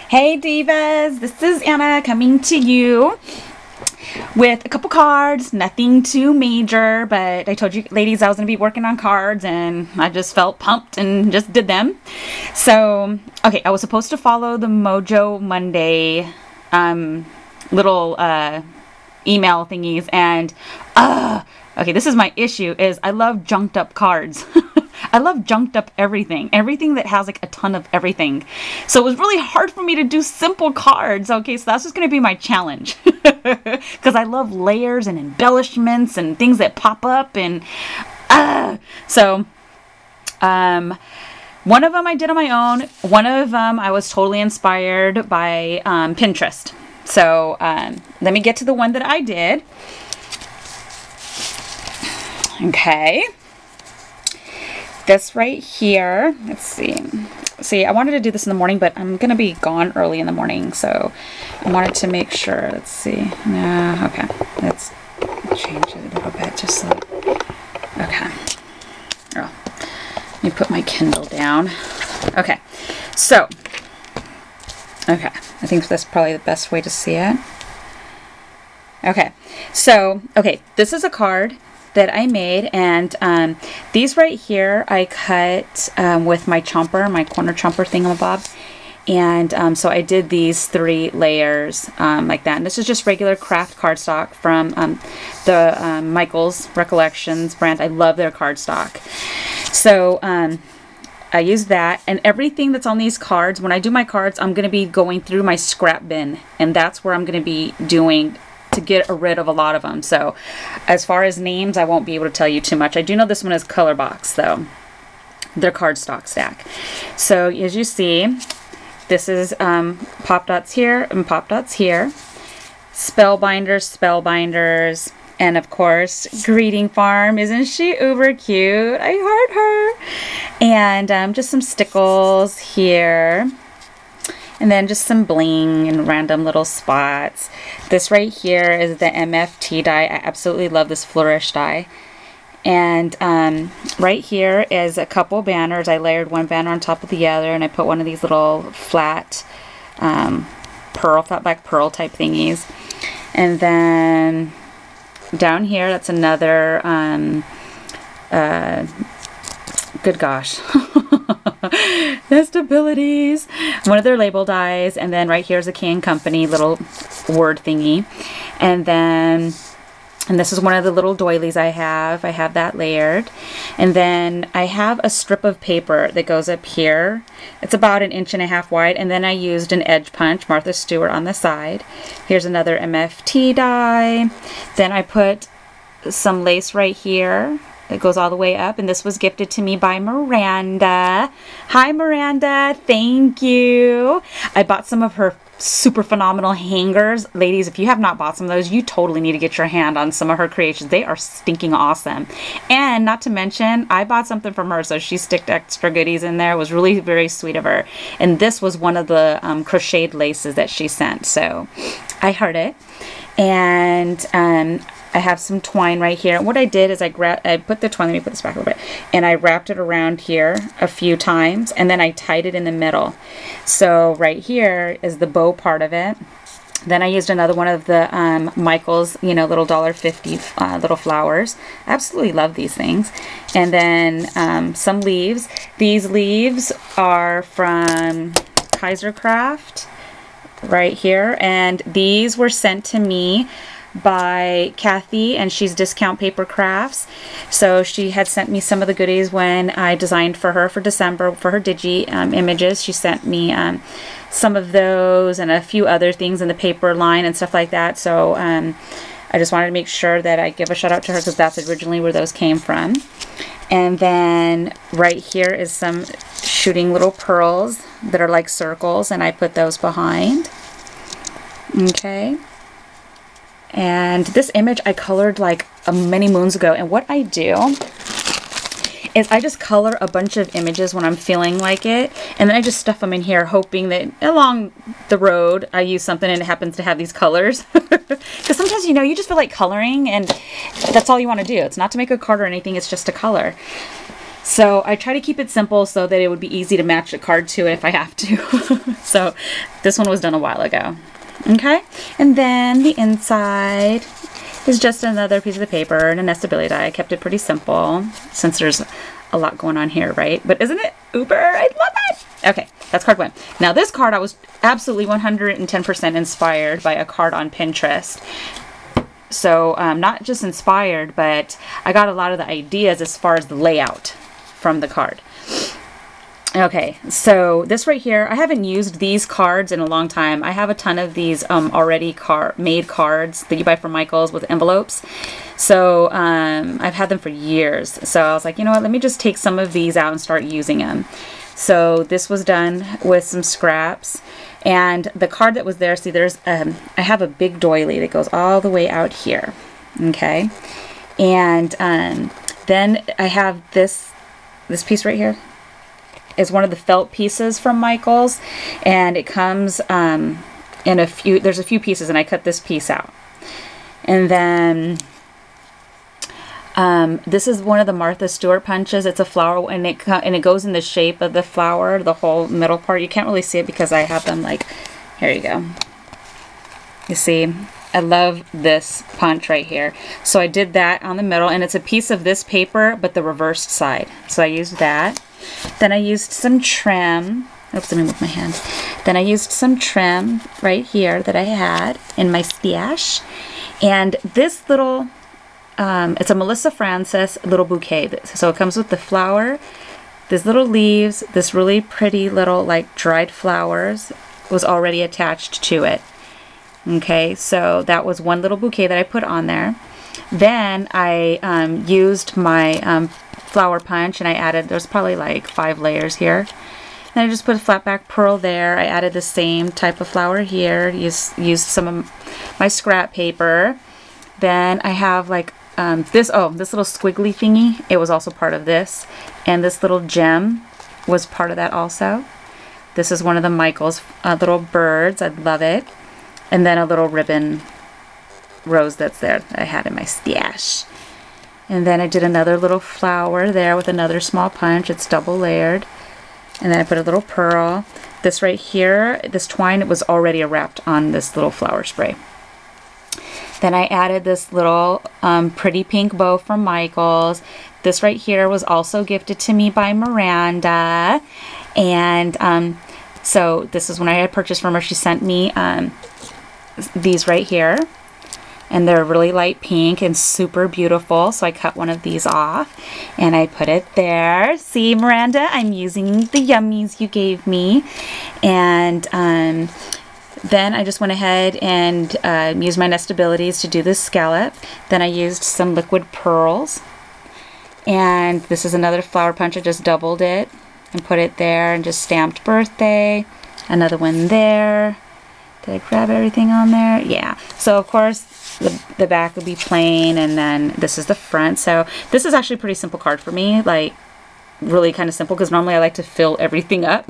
Hey divas, this is Anna coming to you with a couple cards, nothing too major, but I told you ladies I was going to be working on cards and I just felt pumped and just did them. So, okay, I was supposed to follow the Mojo Monday little email thingies and okay, this is my issue is I love junked up cards. I love junked up everything that has like a ton of everything. So it was really hard for me to do simple cards. Okay, so that's just going to be my challenge because I love layers and embellishments and things that pop up and so one of them I did on my own. One of them I was totally inspired by Pinterest. So let me get to the one that I did. Okay. This right here, let's see, I wanted to do this in the morning, but I'm going to be gone early in the morning, so I wanted to make sure, let's see, okay, let's change it a little bit, just so, okay, let me put my Kindle down, okay, so, okay, I think that's probably the best way to see it, okay, so, okay, this is a card that I made, and these right here I cut with my chomper, my corner chomper thingamabob, and so I did these 3 layers like that, and this is just regular craft cardstock from the Michael's Recollections brand. I love their cardstock. So I use that, and everything that's on these cards, when I do my cards, I'm going to be going through my scrap bin, and that's where I'm going to be doing to get rid of a lot of them. So as far as names, I won't be able to tell you too much. I do know this one is Color Box though. Their cardstock stack. So as you see, this is pop dots here and pop dots here. Spellbinders, and of course Greeting Farm. Isn't she uber cute? I heart her. And just some stickles here. And then just some bling and random little spots. This right here is the MFT die. I absolutely love this flourish die. And right here is a couple banners. I layered one banner on top of the other, and I put one of these little flat flat back pearl type thingies. And then down here, that's another good gosh. Nestabilities. One of their label dies, and then right here is a K & Company little word thingy, and this is one of the little doilies I have. I have that layered, and then I have a strip of paper that goes up here. It's about 1.5 inches wide, and then I used an edge punch, Martha Stewart, on the side. Here's another MFT die. Then I put some lace right here that goes all the way up, and this was gifted to me by Miranda. Hi Miranda, thank you. I bought some of her super phenomenal hangers. Ladies, if you have not bought some of those, you totally need to get your hand on some of her creations. They are stinking awesome. And not to mention, I bought something from her, so she sticked extra goodies in there. It was really very sweet of her. And this was one of the crocheted laces that she sent, so I heard it. And I have some twine right here. And what I did is I put the twine, let me put this back a little bit, and I wrapped it around here a few times, and then I tied it in the middle. So right here is the bow part of it. Then I used another one of the Michael's, you know, little $1.50 little flowers. I absolutely love these things. And then some leaves. These leaves are from Kaiser Craft right here, and these were sent to me by Kathy, and she's Discount Paper Crafts. So she had sent me some of the goodies when I designed for her for December for her digi images. She sent me some of those and a few other things in the paper line and stuff like that. So I just wanted to make sure that I give a shout out to her because that's originally where those came from. And then right here is some shooting little pearls that are like circles, and I put those behind. Okay. And this image I colored like many moons ago, and what I do is I just color a bunch of images when I'm feeling like it, and then I just stuff them in here hoping that along the road I use something and it happens to have these colors. Because sometimes, you know, you just feel like coloring and that's all you want to do. It's not to make a card or anything, it's just to color. So I try to keep it simple so that it would be easy to match the card to it if I have to. So this one was done a while ago. Okay, and then the inside is just another piece of the paper and a nestability die. I kept it pretty simple since there's a lot going on here, right? But isn't it uber? I love it. Okay, that's card 1. Now this card, I was absolutely 110% inspired by a card on Pinterest. So not just inspired, but I got a lot of the ideas as far as the layout from the card. Okay, so this right here, I haven't used these cards in a long time. I have a ton of these already made cards that you buy from Michael's with envelopes. So I've had them for years. So I was like, you know what, let me just take some of these out and start using them. So this was done with some scraps. And the card that was there, see there's, I have a big doily that goes all the way out here. Okay. And then I have this piece right here. Is one of the felt pieces from Michael's, and it comes in there's a few pieces, and I cut this piece out. And then this is one of the Martha Stewart punches. It's a flower, and it goes in the shape of the flower, the whole middle part. You can't really see it because I have them like, here you go. You see, I love this punch right here. So I did that on the middle, and it's a piece of this paper, but the reversed side. So I used that. Then I used some trim. Oops, let me move my hand. Then I used some trim right here that I had in my stash. And this little, it's a Melissa Francis little bouquet. So it comes with the flower, these little leaves, this really pretty little like dried flowers was already attached to it. Okay, so that was one little bouquet that I put on there. Then I used my flower punch, and I added, there's probably like 5 layers here. Then I just put a flat back pearl there. I added the same type of flower here, used some of my scrap paper. Then I have like this little squiggly thingy. It was also part of this. And this little gem was part of that also. This is one of the Michael's little birds. I love it. And then a little ribbon rose that's there that I had in my stash. And then I did another little flower there with another small punch. It's double layered. And then I put a little pearl. This right here, this twine, it was already wrapped on this little flower spray. Then I added this little pretty pink bow from Michael's. This right here was also gifted to me by Miranda. And so this is when I had purchased from her. She sent me these right here. And they're really light pink and super beautiful. So I cut one of these off and I put it there. See, Miranda, I'm using the yummies you gave me. And then I just went ahead and used my nestabilities to do this scallop. Then I used some liquid pearls. And this is another flower punch. I just doubled it and put it there and just stamped birthday. Another one there. Did I grab everything on there? Yeah. So of course the back would be plain, and then this is the front. So this is actually a pretty simple card for me, like really kind of simple, because normally I like to fill everything up.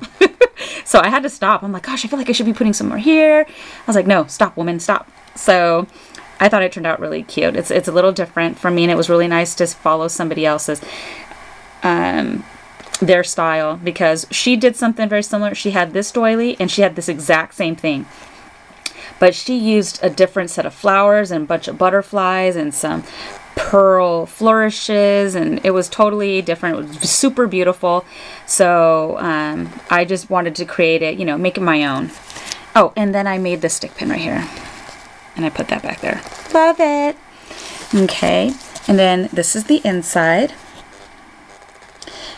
So I had to stop. I'm like, gosh, I feel like I should be putting some more here. I was like, no, stop, woman, stop. So I thought it turned out really cute. It's a little different for me, and it was really nice to follow somebody else's their style, because she did something very similar. She had this doily and she had this exact same thing, but she used a different set of flowers and a bunch of butterflies and some pearl flourishes, and it was totally different. It was super beautiful. So I just wanted to create it, you know, make it my own. Oh, and then I made this stick pin right here, and I put that back there. Love it. Okay, and then this is the inside.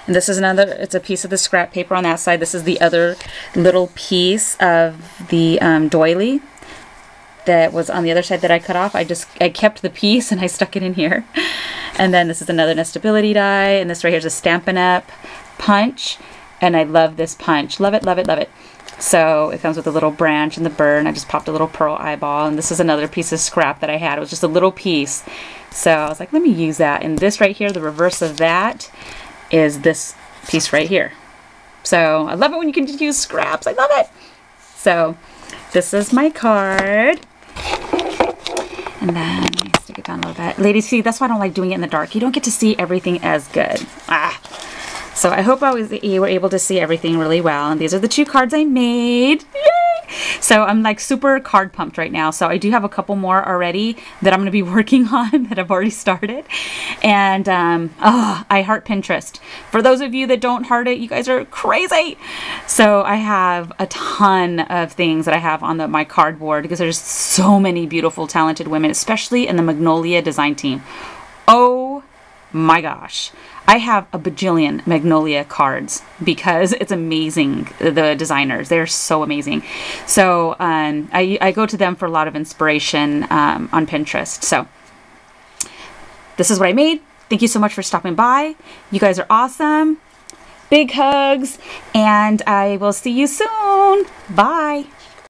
And this is another, it's a piece of the scrap paper on that side. This is the other little piece of the doily that was on the other side that I cut off. I kept the piece and I stuck it in here. And then this is another nestability die, and this right here is a Stampin' Up! Punch, and I love this punch. Love it, love it, love it. So it comes with a little branch and the bird, and I just popped a little pearl eyeball, and this is another piece of scrap that I had. It was just a little piece. So I was like, let me use that. And this right here, the reverse of that, is this piece right here. So I love it when you can just use scraps. I love it. So this is my card. And then let me stick it down a little bit. Ladies, see, that's why I don't like doing it in the dark. You don't get to see everything as good. So I hope you were able to see everything really well. And these are the 2 cards I made. Yay! So I'm like super card pumped right now. So I do have a couple more already that I'm going to be working on that I've already started. And I heart Pinterest. For those of you that don't heart it, you guys are crazy. So I have a ton of things that I have on my cardboard because there's so many beautiful, talented women, especially in the Magnolia design team. Oh my gosh. I have a bajillion Magnolia cards because it's amazing. The designers, they're so amazing. So I go to them for a lot of inspiration on Pinterest. So this is what I made. Thank you so much for stopping by. You guys are awesome. Big hugs, and I will see you soon. Bye.